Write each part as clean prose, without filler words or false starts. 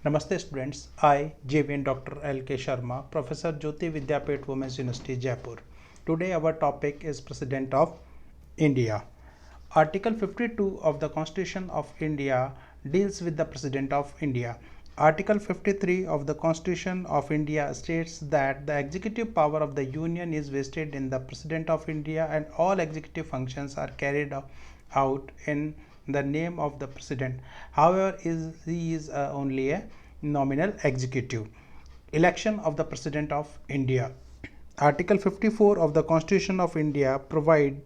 Namaste students, I JVN Dr. L.K. Sharma, Professor Jyoti Vidyapeth Women's University Jaipur. Today our topic is President of India. Article 52 of the Constitution of India deals with the President of India. Article 53 of the Constitution of India states that the executive power of the Union is vested in the President of India and all executive functions are carried out in the name of the President. However, he is only a nominal executive. Election of the President of India. Article 54 of the Constitution of India provide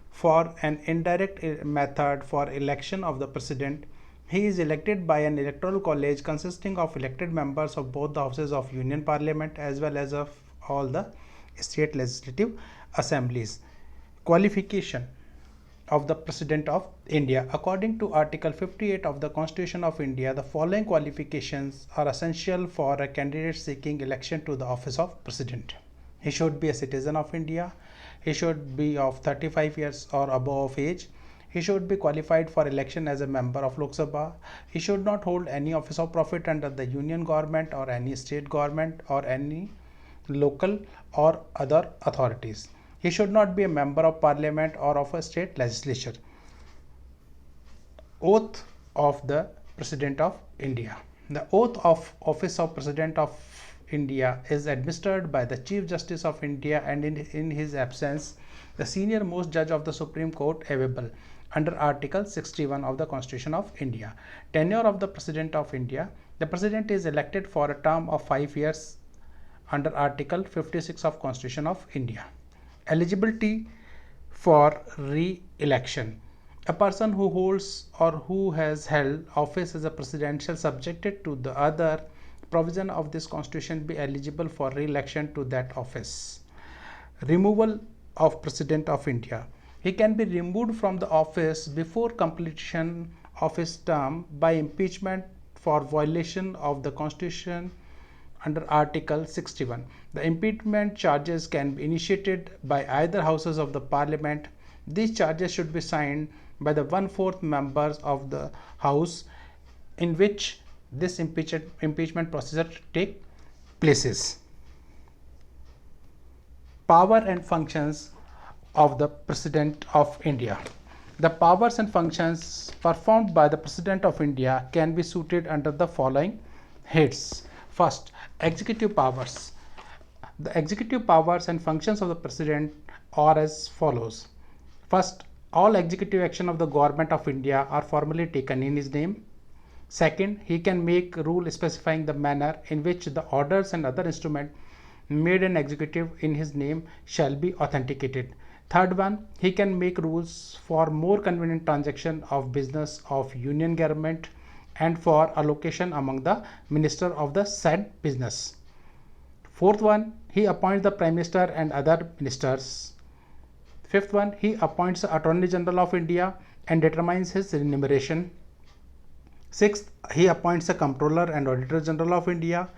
for an indirect method for election of the President. He is elected by an electoral college consisting of elected members of both the houses of Union Parliament as well as of all the state legislative assemblies. Qualification of the President of India. According to Article 58 of the Constitution of India, the following qualifications are essential for a candidate seeking election to the office of President. He should be a citizen of India. He should be of 35 years or above of age. He should be qualified for election as a member of Lok Sabha. He should not hold any office of profit under the union government or any state government or any local or other authorities. He should not be a member of parliament or of a state legislature. Oath of the President of India. The oath of office of President of India is administered by the Chief Justice of India and in his absence, the senior most judge of the Supreme Court available under Article 61 of the Constitution of India. Tenure of the President of India. The President is elected for a term of 5 years under Article 56 of Constitution of India. Eligibility for re-election. A person who holds or who has held office as a president shall subjected to the other provision of this constitution be eligible for re-election to that office. Removal of President of India. He can be removed from the office before completion of his term by impeachment for violation of the constitution under Article 61. The impeachment charges can be initiated by either houses of the parliament. These charges should be signed by the 1/4 members of the house in which this impeachment procedure take places. Power and functions of the President of India. The powers and functions performed by the President of India can be suited under the following heads. First, executive powers. The executive powers and functions of the President are as follows. First, all executive action of the Government of India are formally taken in his name. Second, he can make rule specifying the manner in which the orders and other instruments made an executive in his name shall be authenticated. Third one, he can make rules for more convenient transaction of business of union government and for allocation among the minister of the said business. Fourth one, he appoints the Prime Minister and other ministers. Fifth one, he appoints the Attorney General of India and determines his remuneration. Sixth, he appoints the Comptroller and Auditor General of India,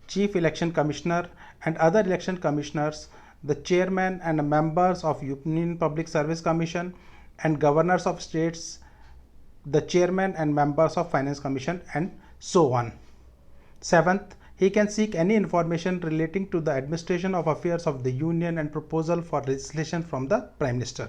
Chief Election Commissioner and other election commissioners, the chairman and members of Union Public Service Commission and governors of states, the chairman and members of Finance Commission and so on. Seventh, he can seek any information relating to the administration of affairs of the Union and proposal for legislation from the Prime Minister.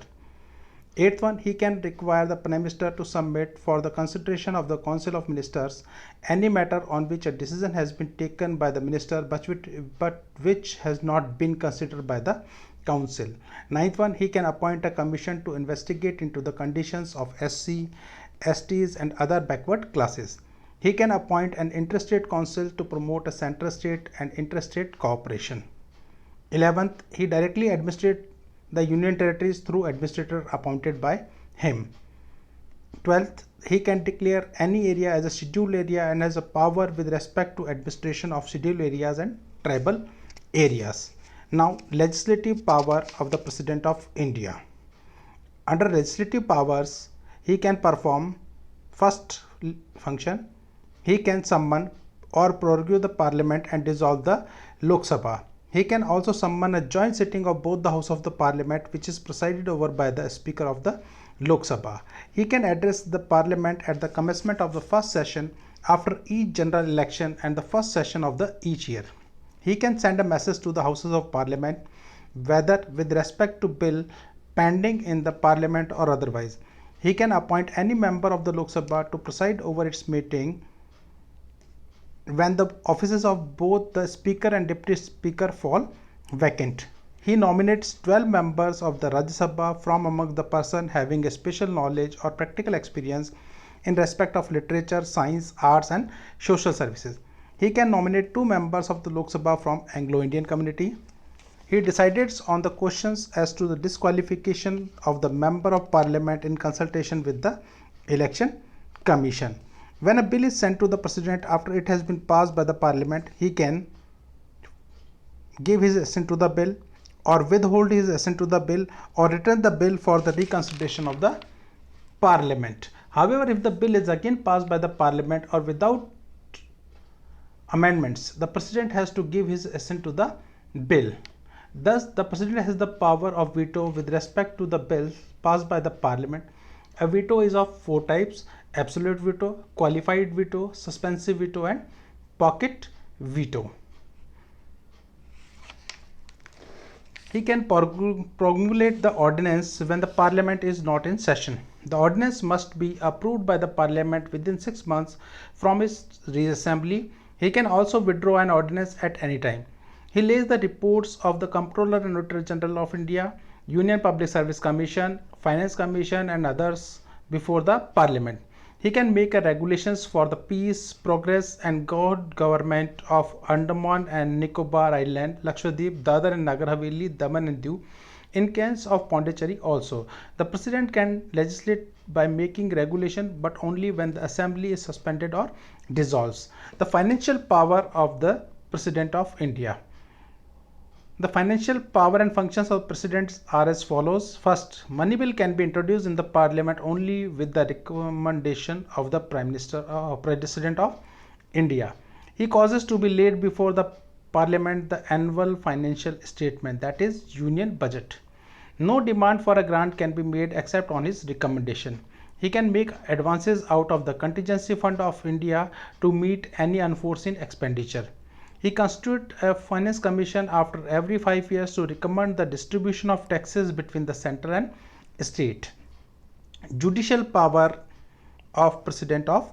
Eighth one, he can require the Prime Minister to submit for the consideration of the Council of Ministers any matter on which a decision has been taken by the Minister but which has not been considered by the Council. Ninth one, he can appoint a commission to investigate into the conditions of SC, STs and other backward classes. He can appoint an interstate council to promote a center-state and interstate cooperation. 11th, he directly administrates the union territories through administrator appointed by him. 12th, he can declare any area as a scheduled area and has a power with respect to administration of scheduled areas and tribal areas. Now, legislative power of the President of India. Under legislative powers, he can perform first function. He can summon or prorogue the parliament and dissolve the Lok Sabha. He can also summon a joint sitting of both the House of the Parliament, which is presided over by the Speaker of the Lok Sabha. He can address the Parliament at the commencement of the first session after each general election and the first session of the each year. He can send a message to the Houses of Parliament, whether with respect to bill pending in the Parliament or otherwise. He can appoint any member of the Lok Sabha to preside over its meeting when the offices of both the Speaker and Deputy Speaker fall vacant. He nominates 12 members of the Rajya Sabha from among the person having a special knowledge or practical experience in respect of literature, science, arts and social services. He can nominate 2 members of the Lok Sabha from Anglo-Indian community. He decides on the questions as to the disqualification of the member of parliament in consultation with the election commission. When a bill is sent to the president after it has been passed by the parliament, he can give his assent to the bill or withhold his assent to the bill or return the bill for the reconsideration of the parliament. However, if the bill is again passed by the parliament or without amendments, the president has to give his assent to the bill. Thus, the president has the power of veto with respect to the bills passed by the parliament. A veto is of 4 types: absolute veto, qualified veto, suspensive veto and pocket veto. He can promulgate the ordinance when the parliament is not in session. The ordinance must be approved by the parliament within 6 months from its reassembly. He can also withdraw an ordinance at any time. He lays the reports of the Comptroller and Auditor General of India, Union Public Service Commission, Finance Commission and others before the Parliament. He can make regulations for the peace, progress and good government of Andaman and Nicobar Island, Lakshadweep, Dadar and Nagar Haveli, Daman and Diu. In case of Pondicherry also, the President can legislate by making regulation but only when the Assembly is suspended or dissolves. The financial power of the President of India. The financial power and functions of presidents are as follows. First, money bill can be introduced in the parliament only with the recommendation of the Prime Minister or President of India. He causes to be laid before the parliament the annual financial statement, that is union budget. No demand for a grant can be made except on his recommendation. He can make advances out of the contingency fund of India to meet any unforeseen expenditure. He constitutes a finance commission after every 5 years to recommend the distribution of taxes between the center and state. Judicial power of President of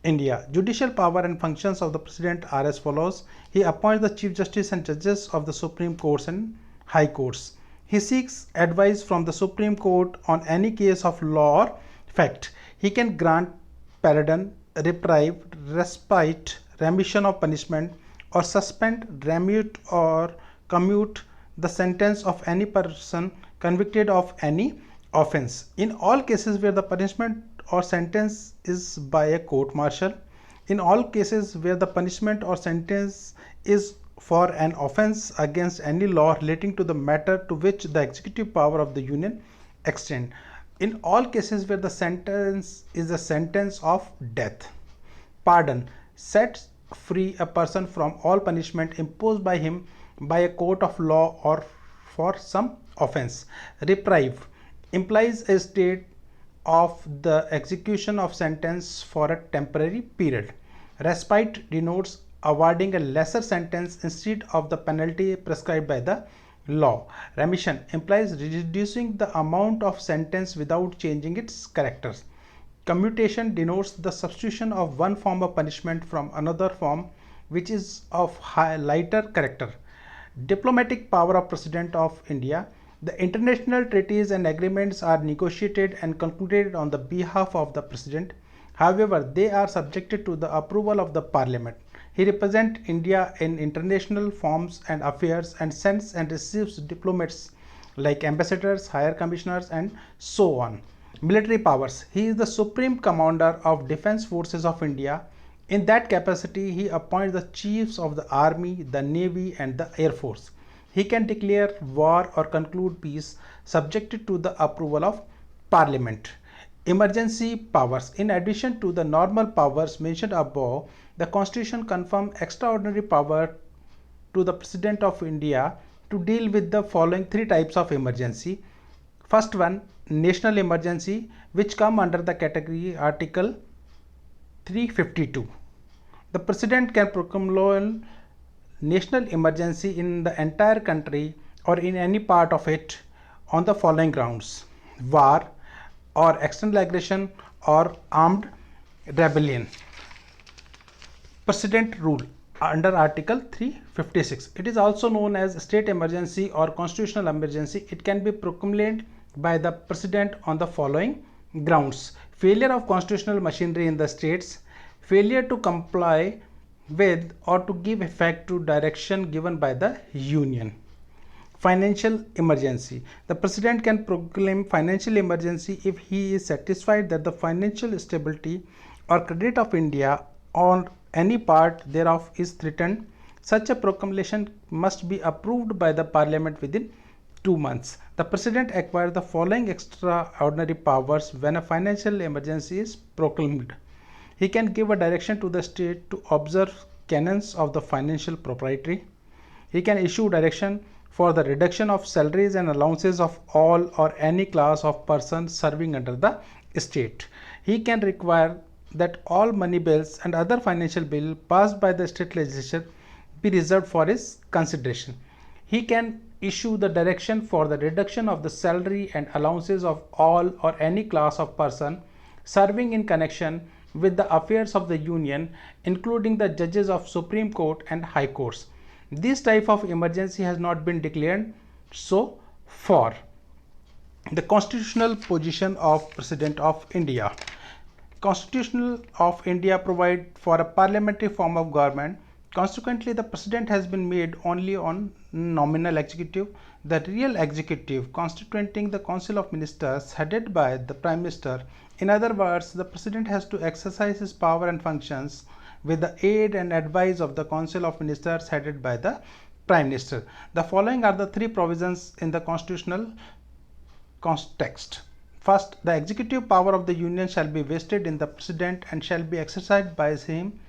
India. Judicial power and functions of the President are as follows. He appoints the Chief Justice and judges of the Supreme Courts and High Courts. He seeks advice from the Supreme Court on any case of law or fact. He can grant pardon, reprieve, respite, remission of punishment, or suspend, remit or commute the sentence of any person convicted of any offense. In all cases where the punishment or sentence is by a court martial, in all cases where the punishment or sentence is for an offense against any law relating to the matter to which the executive power of the union extend, in all cases where the sentence is a sentence of death. Pardon sets free a person from all punishment imposed by him by a court of law or for some offense. Reprieve implies a state of the execution of sentence for a temporary period. Respite denotes awarding a lesser sentence instead of the penalty prescribed by the law. Remission implies reducing the amount of sentence without changing its characters. Commutation denotes the substitution of one form of punishment from another form which is of lighter character. Diplomatic power of President of India. The international treaties and agreements are negotiated and concluded on the behalf of the President. However, they are subjected to the approval of the Parliament. He represents India in international forms and affairs and sends and receives diplomats like ambassadors, higher commissioners and so on. Military powers. He is the Supreme Commander of Defence Forces of India. In that capacity, he appoints the chiefs of the Army, the Navy and the Air Force. He can declare war or conclude peace subjected to the approval of Parliament. Emergency powers. In addition to the normal powers mentioned above, the Constitution confers extraordinary power to the President of India to deal with the following 3 types of emergency. First one, national emergency, which come under the category Article 352. The president can proclaim national emergency in the entire country or in any part of it on the following grounds: war or external aggression or armed rebellion. President rule under Article 356. It is also known as state emergency or constitutional emergency. It can be proclaimed by the president on the following grounds: failure of constitutional machinery in the states, failure to comply with or to give effect to direction given by the union. Financial emergency. The president can proclaim financial emergency if he is satisfied that the financial stability or credit of India or any part thereof is threatened. Such a proclamation must be approved by the parliament within 2 months. The president acquires the following extraordinary powers when a financial emergency is proclaimed. He can give a direction to the state to observe canons of the financial propriety. He can issue direction for the reduction of salaries and allowances of all or any class of persons serving under the state. He can require that all money bills and other financial bills passed by the state legislature be reserved for his consideration. He can issue the direction for the reduction of the salary and allowances of all or any class of person serving in connection with the affairs of the union, including the judges of Supreme Court and High Courts. This type of emergency has not been declared so far. The constitutional position of President of India. Constitution of India provide for a parliamentary form of government. Consequently, the president has been made only on nominal executive. The real executive, constituting the council of ministers headed by the prime minister. In other words, the president has to exercise his power and functions with the aid and advice of the council of ministers headed by the prime minister. The following are the three provisions in the constitutional context. First, the executive power of the union shall be vested in the president and shall be exercised by him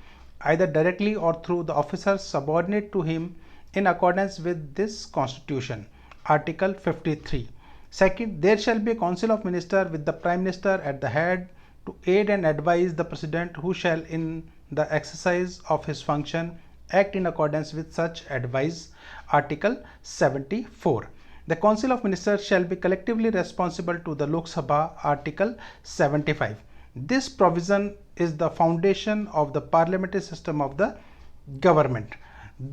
either directly or through the officers subordinate to him in accordance with this constitution. Article 53. Second, there shall be a council of ministers with the prime minister at the head to aid and advise the president, who shall in the exercise of his function act in accordance with such advice. Article 74. The council of ministers shall be collectively responsible to the Lok Sabha. Article 75. This provision is the foundation of the parliamentary system of the government.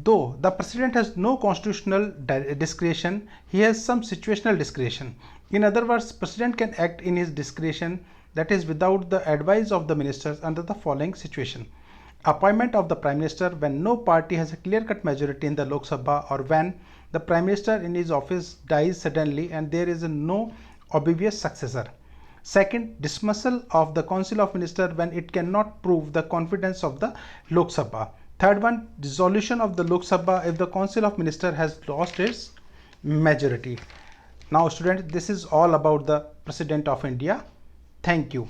Though the president has no constitutional discretion, he has some situational discretion. In other words, president can act in his discretion, that is without the advice of the ministers, under the following situation: appointment of the prime minister when no party has a clear-cut majority in the Lok Sabha, or when the prime minister in his office dies suddenly and there is no obvious successor. Second, dismissal of the council of ministers when it cannot prove the confidence of the Lok Sabha. Third one, dissolution of the Lok Sabha if the council of ministers has lost its majority. Now students, this is all about the President of India. Thank you.